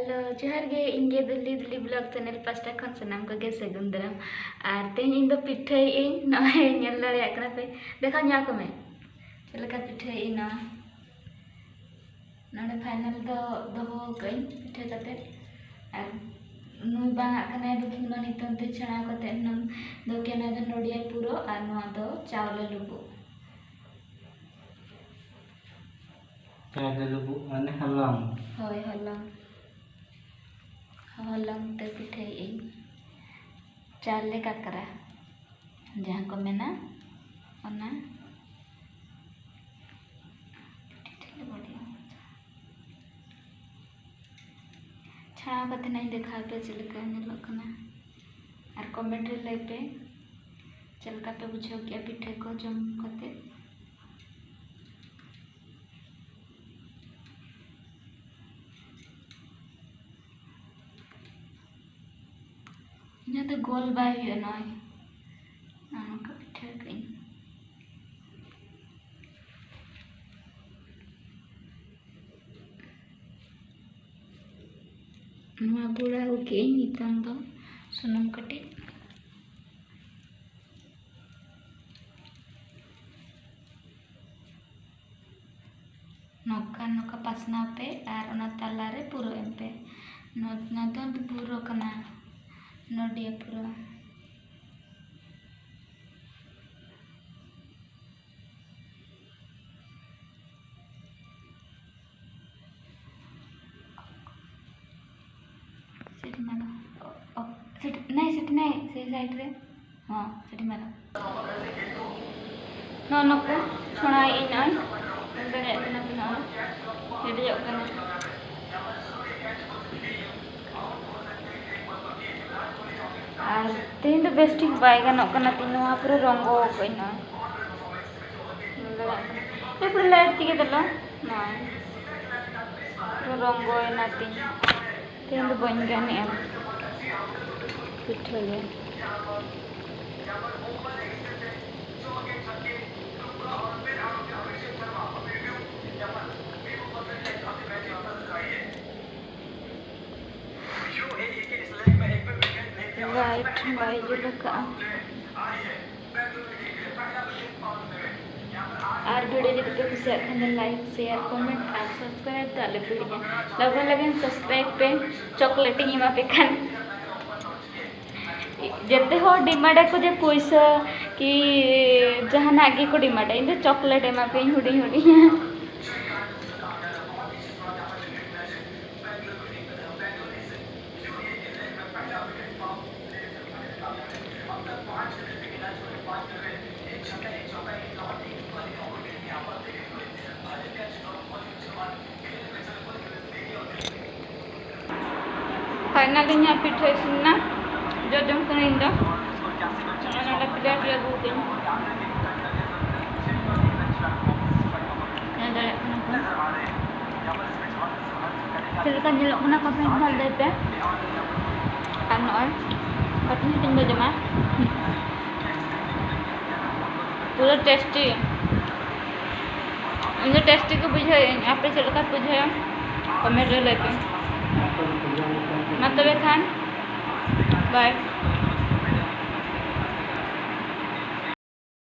Hello Johar गे इंगे Delhi Delhi blog channel पास्टा खन सनाम को गे सगुन दाराम और तेज इन दो पिठे इन नय नेल दाड़े कना पे देखा न्या को में चलका पिठे इन नडे फाइनल दो दबो कई पिठे कते और नुई बांगा कने दुखिन नो नितन ते छणा कते नम दो केना दो नोडिया पूरो और नो दो चावल लुबु चावल लुबु माने हलंग होय हलंग हलंग ते पिठे इन चाले काकरा जहाँ को मेना ओना छाड़ा कते नहीं देखा पे चलका नेलकना और कमेंट रे लय पे चलका पे बुझो के पिठे को जम कते यहाँ तो गोल बाई है नय का पिठे कई बुड़ा होके नितन दो सुनम कटे नौका नौका पासना पे और ओना ताला रे पूरो एम पे न तो पूरो कना नोडिया पूरो नहीं से साइड रे हां सेठी मारो नो नको छोड़ा इन आय अंदर कना कना रेडी हो कना और तीन तो बेस्टिक बाय गानो कना तीन वहां पूरा रंगो कइना ये पूरा लाइट दिके दलो ना पूरा रंगो एना तीन तो बन गाने एम पिठे ले राइट बाय जो लगा और वीडियो जब पे खुशी खाने लाइक शेयर कमेंट और सब्सक्राइब ताले पड़िया लगन लगन सब्सक्राइब पे चॉकलेटिंग इमा पे खान जते हो डिमांड को जे पैसा कि जहां आगे को डिमांड इन चॉकलेट एमा पे हुडी हुडी फाइनली यहाँ पिठे सुनना जो जम कर इंदा मैंने प्लेट ले book in ada silakan jelok kena komen hal deh pe anor katanya tinggal jema पूरा टेस्टी इनके टेस्टी को बुझे यहाँ पे चलका बुझे कमेंट लेके मतलब खान बाय।